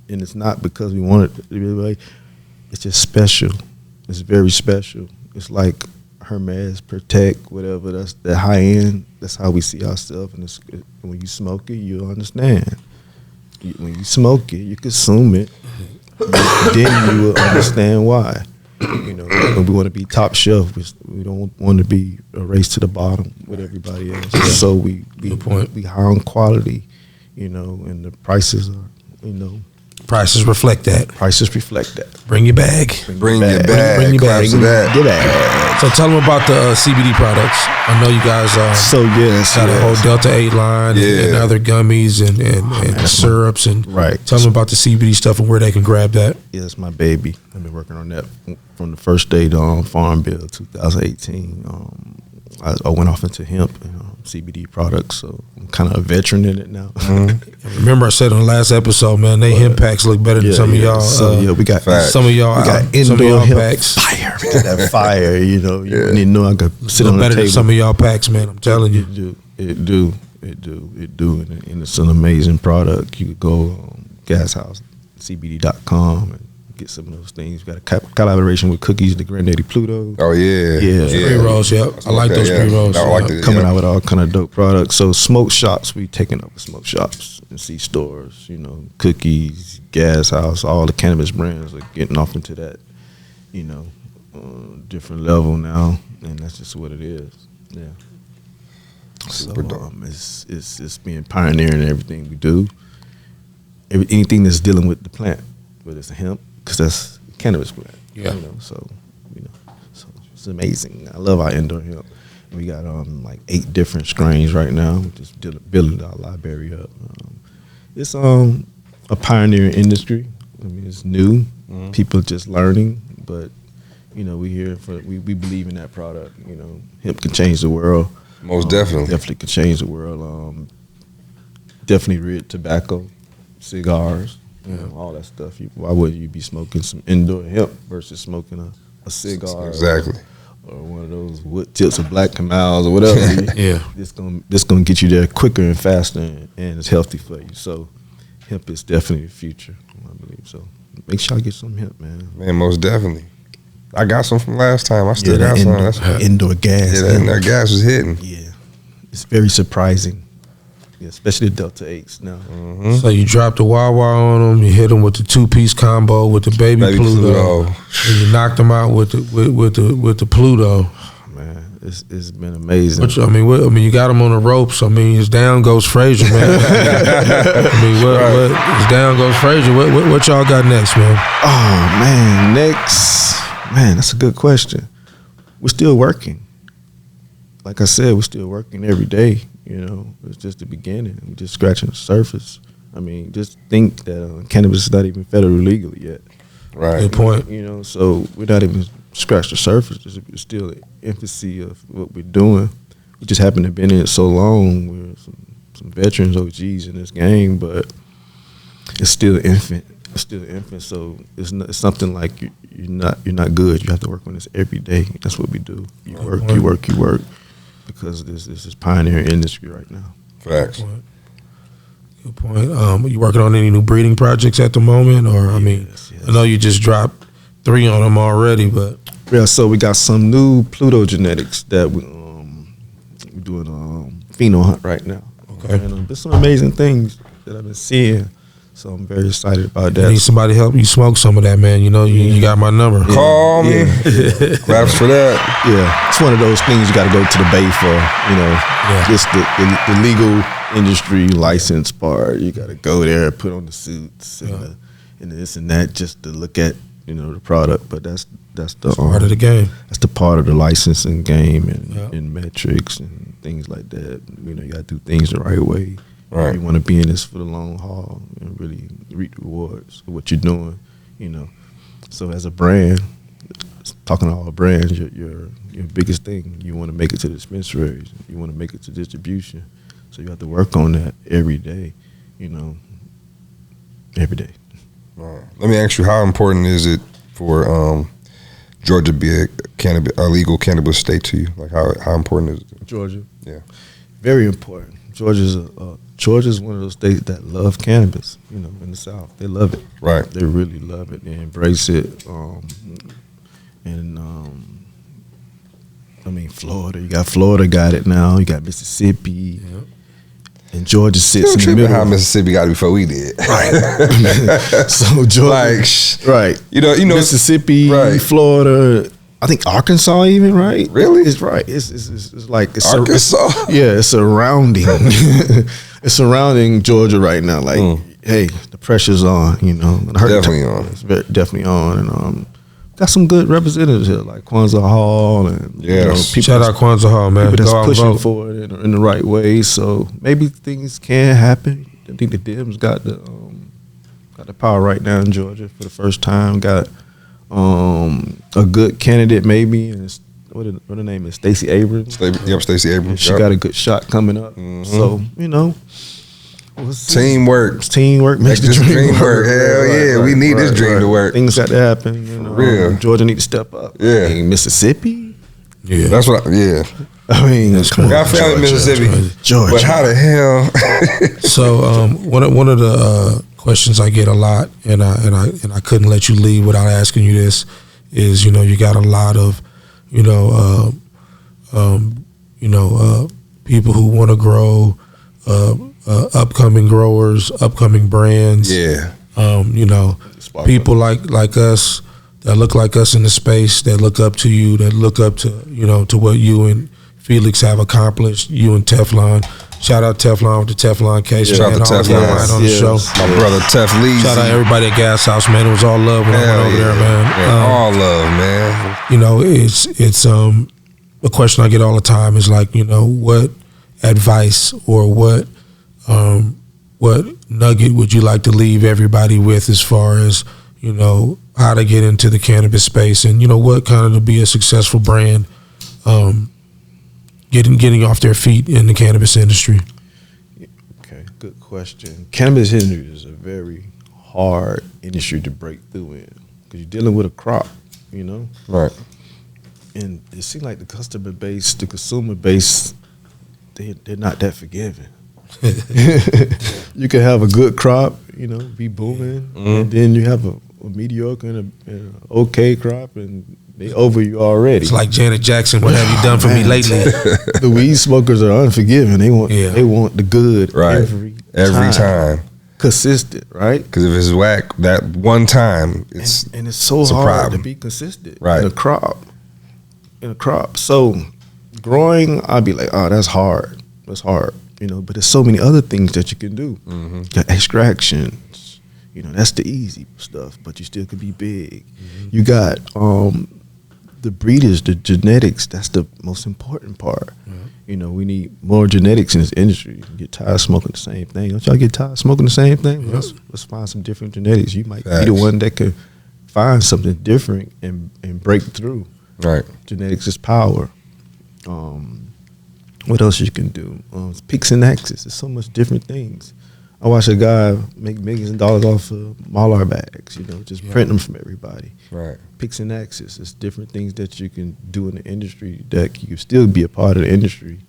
And it's not because we want it to be like, it's just special. It's very special. It's like Hermes, Protect, whatever. That's the high end. That's how we see ourselves. And when you smoke it, you'll understand. When you smoke it, you consume it, then you will understand why. You know, and we want to be top shelf. We don't want to be a race to the bottom with everybody else. So we high on quality, you know, and the prices are, you know. Prices reflect that. Prices reflect that. Bring your bag. Bring your bag. Bring your bag. Get bag. So tell them about the CBD products. I know you guys got a whole Delta 8 line and other gummies and syrups. And tell them about the CBD stuff and where they can grab that. Yeah, it's my baby. I've been working on that from the first day on Farm Bill 2018. I went off into hemp and CBD products, so I'm kind of a veteran in it now. Remember I said on the last episode, man, they hemp packs look better than some of y'all. So we got some of y'all. We got indoor hemp packs. Fire, we got that fire. You know, you didn't know I could sit on the table. Better than some of y'all packs, man. I'm telling you. It do, and it's an amazing product. You could go on GasHouseCBD.com and get some of those things. We got a collaboration with Cookies, the Granddaddy Pluto. Oh yeah. Pre-rolls, I like those pre-rolls. Coming out with all kind of dope products. So smoke shops, we taking over smoke shops and C-stores, you know, Cookies, GasHouse, all the cannabis brands are getting off into that, you know, different level now, and that's just what it is. Yeah. So it's being pioneering in everything we do. Anything that's dealing with the plant, whether it's a hemp, because that's cannabis plant. Yeah. You know, so it's amazing. I love our indoor hemp. We got like 8 different strains right now. We're just building our library up. It's a pioneering industry. I mean, it's new. People just learning, but you know, we believe in that product. You know, hemp can change the world. Most definitely. Definitely can change the world. Definitely rid tobacco, cigars. You know, all that stuff. Why would you be smoking some indoor hemp versus smoking a cigar? Exactly. Or one of those wood tips or black camels or whatever. This gonna get you there quicker and faster, and it's healthy for you. So hemp is definitely the future, I believe. So make sure I get some hemp, man. Man, most definitely. I got some from last time. I still got some. That's indoor gas. Yeah, that gas was hitting. Yeah, it's very surprising. Yeah, especially the Delta 8s now. So you dropped the Wawa on them, you hit them with the 2-piece combo with the baby Pluto, and you knocked them out with the Pluto. Man, it's been amazing. I mean, you got him on the ropes. I mean, it's down goes Frazier, man. I mean, it's down goes Frazier. What y'all got next, man? Oh man, that's a good question. We're still working. Like I said, we're still working every day. You know, it's just the beginning. We're just scratching the surface. I mean, just think that cannabis is not even federally legal yet. Right. Good point. You know, so we're not even scratched the surface. It's still the infancy of what we're doing. We just happen to have been in it so long. We're some veterans, OGs in this game, but it's still an infant. It's still an infant. So it's something like you're not good. You have to work on this every day. That's what we do. You work. Because this is pioneer industry right now. Facts. Good point. You working on any new breeding projects at the moment, or yes. I know you just dropped 3 on them already, but yeah. So we got some new Pluto genetics that we're doing pheno hunt right now. Okay. And there's some amazing things that I've been seeing. So I'm very excited about that. I need somebody help you smoke some of that, man. You know, you got my number. Yeah. Call me. Claps for that. Yeah, it's one of those things you got to go to the bay for. You know, just the legal industry license part. You got to go there, put on the suits and this and that, just to look at the product. But that's the part of the game. That's the part of the licensing game and metrics and things like that. You know, you got to do things the right way. Right. You want to be in this for the long haul and really reap the rewards of what you're doing, you know. So as a brand, talking to all brands, your biggest thing, you want to make it to the dispensaries. You want to make it to distribution. So you have to work on that every day, you know, every day. Right. Let me ask you, how important is it for Georgia to be a legal cannabis state to you? Like, how important is it? Georgia? Yeah. Very important. Georgia's one of those states that love cannabis, you know, in the South. They love it. Right. They really love it. They embrace it. Florida got it now. You got Mississippi. Yep. And Georgia sits in the middle. How Mississippi got it before we did. Right. So Georgia. Right. You know, Mississippi, right. Florida, I think Arkansas even, right? Really? It's right. It's like Arkansas. It's surrounding. It's surrounding Georgia right now. Like, hey, the pressure's on. You know, definitely on. It's definitely on, and got some good representatives here, like Kwanzaa Hall, and people. Shout out Kwanzaa Hall, man. People that's pushing for it in the right way. So maybe things can happen. I think the Dems got the power right now in Georgia for the first time. Got a good candidate, maybe. And what her name is? Stacey Abrams. Stacey Abrams. She got a good shot coming up. Mm-hmm. So teamwork makes the dream work. Hell yeah, we need this dream to work. Things got to happen. You know, real. Georgia need to step up. Yeah, I mean, Mississippi. Yeah, that's what. I mean, got family in Mississippi, Georgia. But how the hell? So one of the questions I get a lot, and I couldn't let you leave without asking you this, is you got a lot of people who want to grow, upcoming growers, upcoming brands. Yeah. People like us that look like us in the space, that look up to you, that look up to to what you and Felix have accomplished. You and Teflon. Shout out Teflon with the Teflon case. Yeah, shout out to Teflon right on the show. My brother Tef Lee. Shout out everybody at GasHouse, man. It was all love when I went over there, man. Yeah, all love, man. It's a question I get all the time is like, what advice or what nugget would you like to leave everybody with as far as, how to get into the cannabis space and, what kind of to be a successful brand, getting off their feet in the cannabis industry? Okay, good question. Cannabis industry is a very hard industry to break through in because you're dealing with a crop, Right. And it seems like the customer base, the consumer base, they're not that forgiving. You can have a good crop, be booming, and then you have a mediocre and an okay crop, and they over you already. It's like Janet Jackson. What have you done for me lately? The weed smokers are unforgiving. They want the good every time. Consistent, right? Because if it's whack that one time, it's so hard to be consistent in a crop. So with growing, I'd be like, oh, that's hard. That's hard. You know, but there's so many other things that you can do. Mm-hmm. You got extractions. You know, that's the easy stuff, but you still could be big. Mm-hmm. You got the breeders, the genetics. That's the most important part. Mm-hmm. You know, we need more genetics in this industry. You get tired of smoking the same thing. Don't y'all get tired of smoking the same thing? Well, let's find some different genetics. You might be the one that could find something different and break through. Right. Genetics is power. What else you can do? Picks and axes. There's so much different things. I watched a guy make millions of dollars off of Mylar bags, you know, just print them from everybody. Right. Picks and axes. There's different things that you can do in the industry that you can still be a part of the industry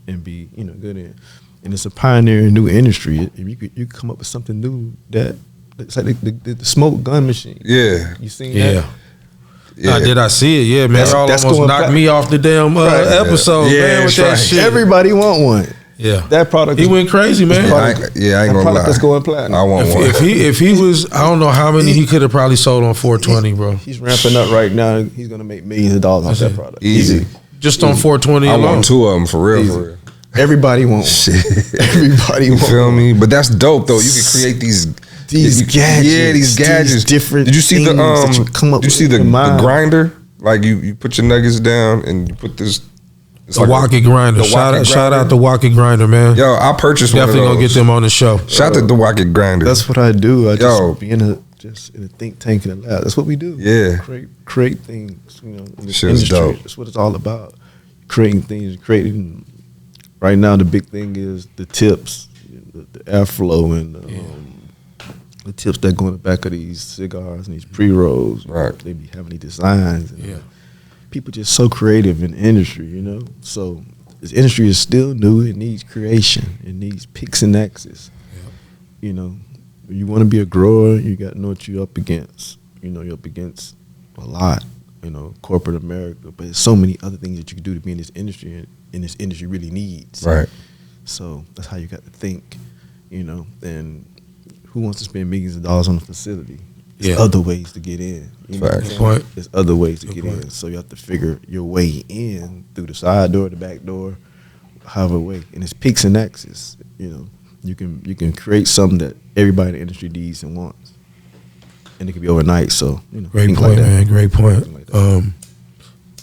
and be, you know, good in. And it's a pioneering new industry. If you could come up with something new that it's like the smoke gun machine. Yeah. You seen that? Yeah. Did I see it? Yeah, man. Y'all almost knocked me off the damn episode, man, with that shit. Everybody want one. Yeah. That product. He went crazy, man. I ain't gonna lie. That's going platinum. I want one. If he was, I don't know how many he could have probably sold on 420, bro. He's ramping up right now. He's gonna make millions of dollars off that product. Easy. Just on 420 I alone. want 2 of them for real. For real. Everybody wants one. Everybody wants one. You feel me? But that's dope though. You can create these gadgets. Yeah, these gadgets. These different. Did you see the did you see the grinder? Like you put your nuggets down and you put this. The Wacky Grinder. Shout out the Wacky Grinder, man. Yo, I purchased definitely one of those. Gonna get them on the show. Shout out to the Wacky Grinder. That's what I do. I just be in a think tank in the lab. That's what we do. Yeah. Create things, you know, in this Shit's industry. dope. That's what it's all about. Creating things, creating. Right now, the big thing is the tips, the airflow, and the tips that go in the back of these cigars and these pre-rolls. Right. They be having these designs. And people just so creative in the industry, you know. So this industry is still new. It needs creation. It needs picks and axes. Yep. You know, you want to be a grower, you got to know what you're up against. You know, you're up against a lot. You know, corporate America, but there's so many other things that you can do to be in this industry, and this industry really needs. Right. So that's how you got to think. You know, and who wants to spend millions of dollars on a facility? There's other ways to get in. You know, there's other ways to get in. So you have to figure your way in through the side door, the back door, however way. And it's peaks and axes. You know, you can create something that everybody in the industry needs and wants, and it can be overnight. So you know, great point, man. Great point.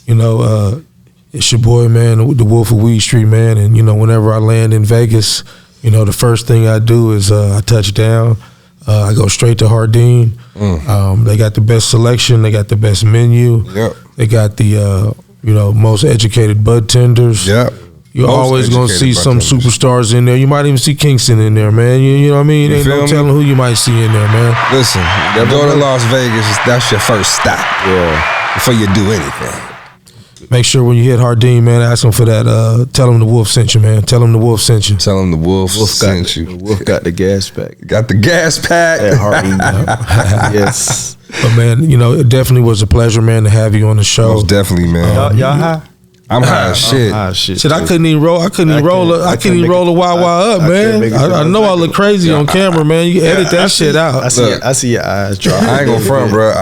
You know, it's your boy, man, the Wolf of Weed Street, man. And you know, whenever I land in Vegas, you know, the first thing I do is I touch down. I go straight to Hardin. They got the best selection. They got the best menu. Yep. They got the most educated bud tenders. Yep. You're always gonna see some superstars in there. You might even see Kingston in there, man. You know what I mean? Ain't no telling who you might see in there, man. Listen, go to Las Vegas. That's your first stop. Yeah. Before you do anything. Make sure when you hit Hardin, man, ask them for that. Tell them the Wolf sent you, man. Tell them the Wolf sent you. Tell them the Wolf sent you. The Wolf got the gas pack. Got the gas pack. At Hardin. Yes. But man, you know, it definitely was a pleasure, man, to have you on the show. Most definitely, man. Y'all high? I'm high as shit. Shit, I couldn't even roll. I couldn't even roll a Wawa up, man. I know I look crazy on camera, man. You edit that shit out. I see your eyes drop. I ain't gonna front, bro.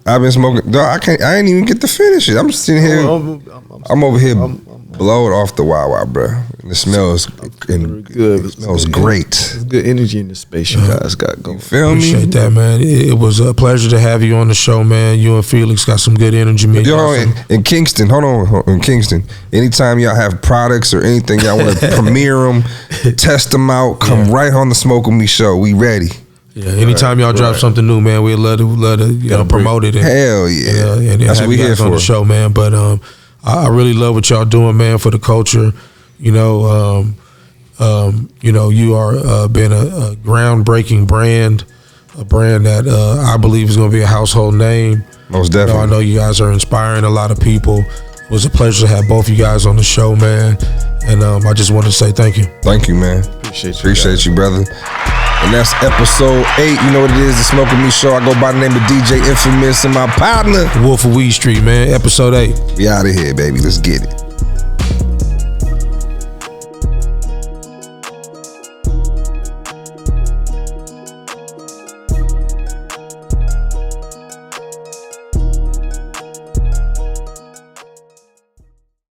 I've been smoking. Dog, I ain't even get to finish it. I'm just sitting here. I'm over here blowing off the Wawa, bro. And it smells good. It smells great. There's good energy in the space you guys got going. You feel me? Appreciate that, man. It was a pleasure to have you on the show, man. You and Felix got some good energy, man. Yo, in Kingston, hold on, in Kingston, anytime y'all have products or anything y'all want to premiere them, test them out, come right on the Smoke With Me show. We ready. Yeah, anytime y'all drop something new, man, we'd love to promote it. And, hell yeah. And that's what we here for. On the show, man. But I really love what y'all doing, man, for the culture. You know, you are been a groundbreaking brand, a brand that I believe is going to be a household name. Most definitely. I know you guys are inspiring a lot of people. It was a pleasure to have both you guys on the show, man. And I just want to say thank you. Thank you, man. Appreciate you, brother. And that's episode 8. You know what it is, the Smoke With Me show. I go by the name of DJ Infamous and my partner, Wolf of Weed Street, man. Episode 8. We out of here, baby. Let's get it.